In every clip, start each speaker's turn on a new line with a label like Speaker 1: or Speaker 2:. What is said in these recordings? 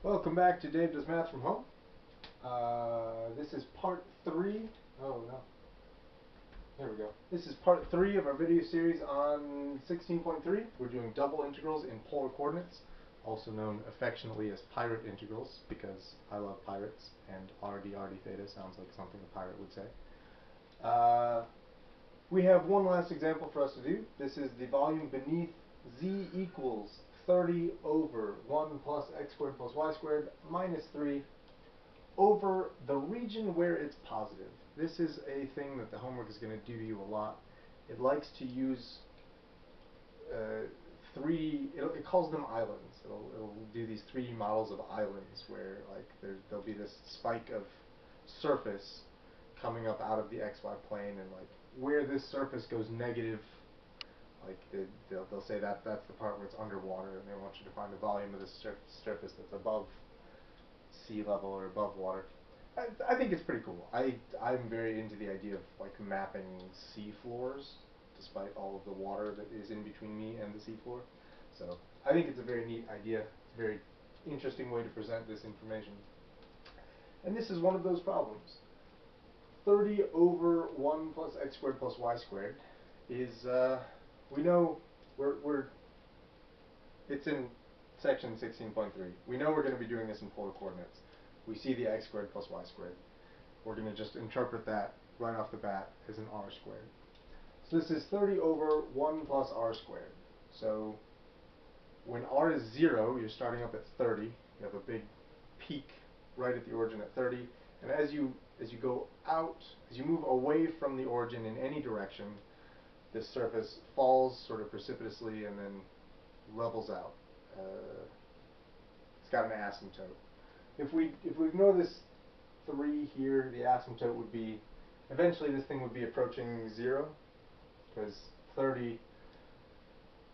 Speaker 1: Welcome back to Dave Does Math from Home. This is part 3. Oh no. There we go. This is part 3 of our video series on 16.3. We're doing double integrals in polar coordinates, also known affectionately as pirate integrals, because I love pirates, and RD theta sounds like something a pirate would say. We have one last example for us to do. This is the volume beneath z equals 30 over 1 plus x squared plus y squared minus 3 over the region where it's positive. This is a thing that the homework is going to do to you a lot. It likes to use it calls them islands. It'll do these 3D models of islands where like there'll be this spike of surface coming up out of the xy plane, and like where this surface goes negative, like they'll say that that's the part where it's underwater, and they want you to find the volume of this surface that's above sea level or above water. I think it's pretty cool. I'm very into the idea of like mapping sea floors, despite all of the water that is in between me and the sea floor. So I think it's a very neat idea. It's a very interesting way to present this information. And this is one of those problems. 30 over 1 plus x squared plus y squared is, we know it's in section 16.3. We know we're going to be doing this in polar coordinates. We see the x squared plus y squared. We're going to just interpret that right off the bat as an r squared. So this is 30 over 1 plus r squared. So when r is 0, you're starting up at 30. You have a big peak right at the origin at 30. And as you go out, as you move away from the origin in any direction, this surface falls sort of precipitously and then levels out. It's got an asymptote. If we ignore this 3 here, the asymptote would be, eventually this thing would be approaching 0, because 30,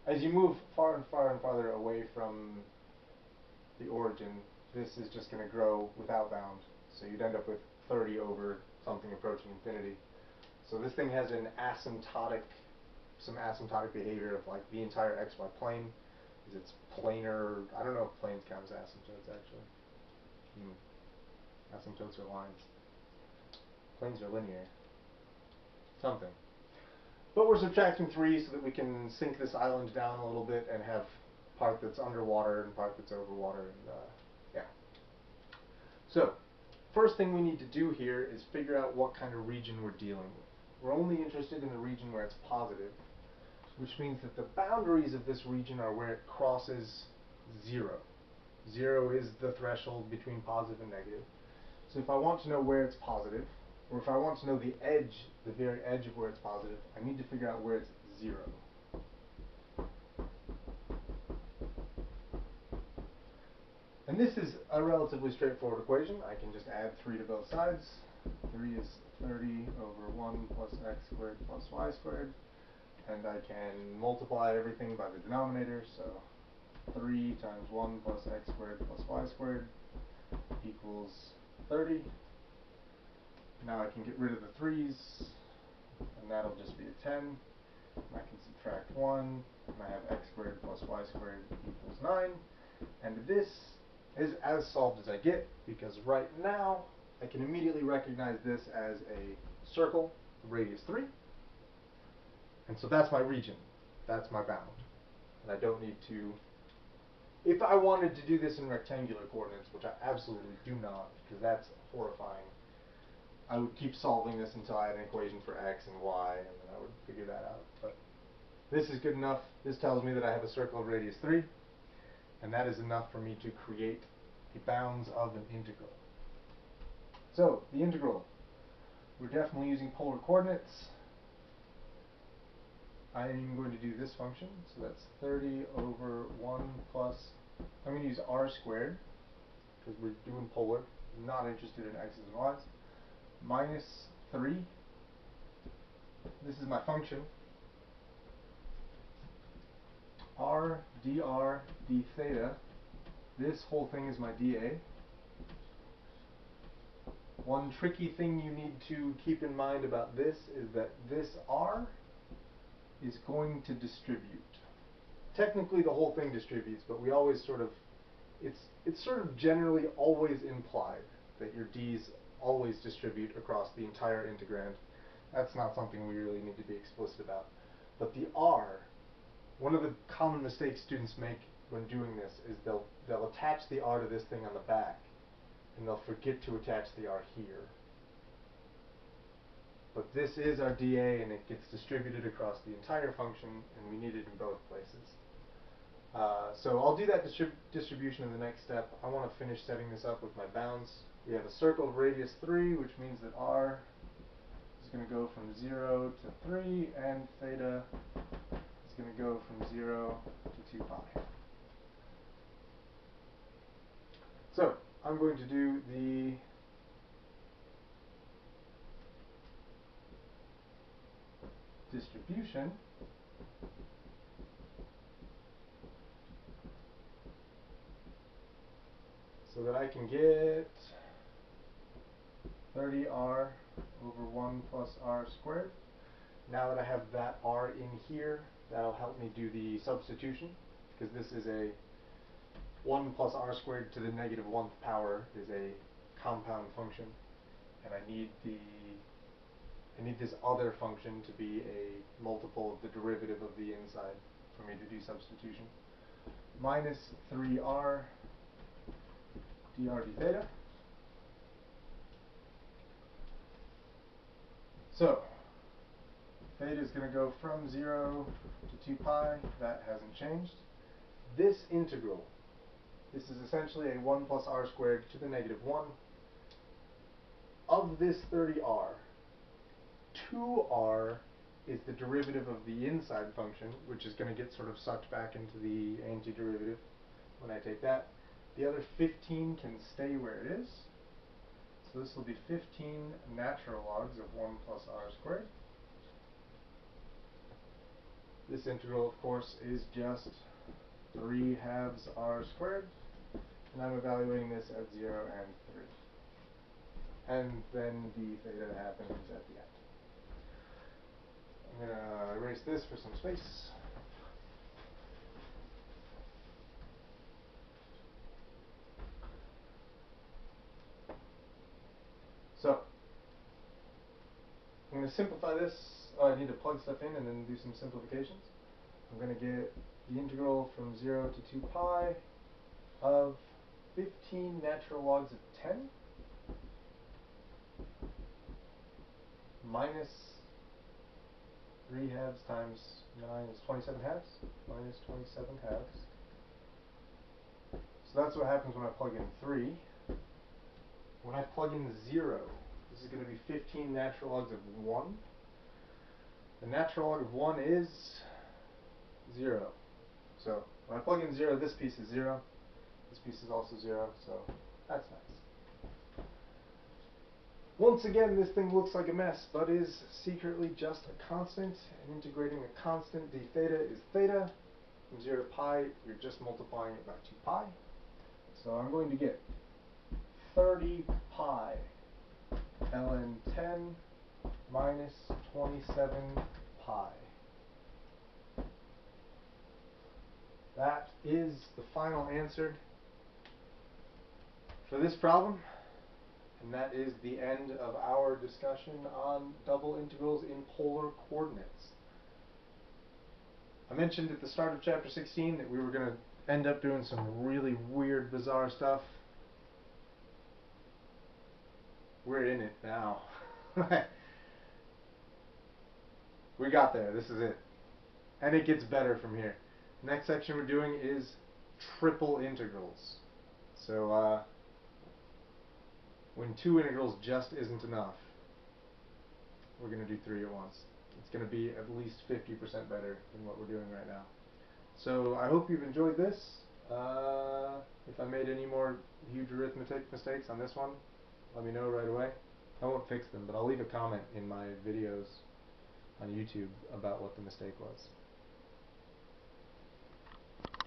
Speaker 1: as you move far and farther away from the origin, this is just going to grow without bound. So you'd end up with 30 over something approaching infinity. So this thing has some asymptotic behavior of like the entire xy plane. It's planar. I don't know if planes count as asymptotes actually. Asymptotes are lines. Planes are linear. Something. But we're subtracting 3 so that we can sink this island down a little bit and have part that's underwater and part that's over water. And yeah. So first thing we need to do here is figure out what kind of region we're dealing with. We're only interested in the region where it's positive, which means that the boundaries of this region are where it crosses 0. 0 is the threshold between positive and negative. So if I want to know where it's positive, or if I want to know the edge, the very edge of where it's positive, I need to figure out where it's 0. And this is a relatively straightforward equation. I can just add 3 to both sides. 3 is 30 over 1 plus x squared plus y squared. And I can multiply everything by the denominator, so 3 times 1 plus x squared plus y squared equals 30. Now I can get rid of the 3's, and that'll just be a 10. And I can subtract 1, and I have x squared plus y squared equals 9. And this is as solved as I get, because right now I can immediately recognize this as a circle, radius 3. And so that's my region. That's my bound. And I don't need to... If I wanted to do this in rectangular coordinates, which I absolutely do not, because that's horrifying, I would keep solving this until I had an equation for x and y, and then I would figure that out. But this is good enough. This tells me that I have a circle of radius 3, and that is enough for me to create the bounds of an integral. So, the integral. We're definitely using polar coordinates. I am going to do this function, so that's 30 over 1 plus, I'm going to use r squared, because we're doing polar, not interested in x's and y's, minus 3, this is my function, r dr d theta, this whole thing is my dA. One tricky thing you need to keep in mind about this is that this r is going to distribute. Technically the whole thing distributes, but we always sort of it's sort of generally always implied that your d's always distribute across the entire integrand. That's not something we really need to be explicit about. But the r, one of the common mistakes students make when doing this is they'll attach the r to this thing on the back, and they'll forget to attach the r here. But this is our dA, and it gets distributed across the entire function, and we need it in both places. So I'll do that distribution in the next step. I want to finish setting this up with my bounds. We have a circle of radius 3, which means that r is going to go from 0 to 3, and theta is going to go from 0 to 2 pi. So I'm going to do the distribution so that I can get 30r over 1 plus r squared. Now that I have that r in here, that'll help me do the substitution, because this is a 1 plus r squared to the negative 1th power is a compound function, and I need this other function to be a multiple of the derivative of the inside for me to do substitution. Minus 3r dr d theta. So theta is going to go from 0 to 2 pi. That hasn't changed. This integral, this is essentially a 1 plus r squared to the negative 1. Of this 30r, 2r is the derivative of the inside function, which is going to get sort of sucked back into the antiderivative when I take that. The other 15 can stay where it is. So this will be 15 natural logs of 1 plus r squared. This integral, of course, is just 3 halves r squared, and I'm evaluating this at 0 and 3. And then the theta happens at the end. I'm going to erase this for some space. So I'm going to simplify this. Oh, I need to plug stuff in and then do some simplifications. I'm going to get the integral from 0 to 2 pi of 15 natural logs of 10 minus 3 halves times 9 is 27 halves, minus 27 halves. So that's what happens when I plug in 3. When I plug in 0, this is going to be 15 natural logs of 1. The natural log of 1 is 0. So when I plug in 0, this piece is 0. This piece is also 0, so that's nice. Once again, this thing looks like a mess, but is secretly just a constant, and integrating a constant, d theta is theta. From 0 to pi, you're just multiplying it by 2 pi. So I'm going to get 30 pi ln 10 minus 27 pi. That is the final answer for this problem, and that is the end of our discussion on double integrals in polar coordinates. I mentioned at the start of chapter 16 that we were going to end up doing some really weird, bizarre stuff. We're in it now. We got there. This is it. And it gets better from here. Next section we're doing is triple integrals. So when 2 integrals just isn't enough, we're going to do 3 at once. It's going to be at least 50% better than what we're doing right now. So I hope you've enjoyed this. If I made any more huge arithmetic mistakes on this one, let me know right away. I won't fix them, but I'll leave a comment in my videos on YouTube about what the mistake was.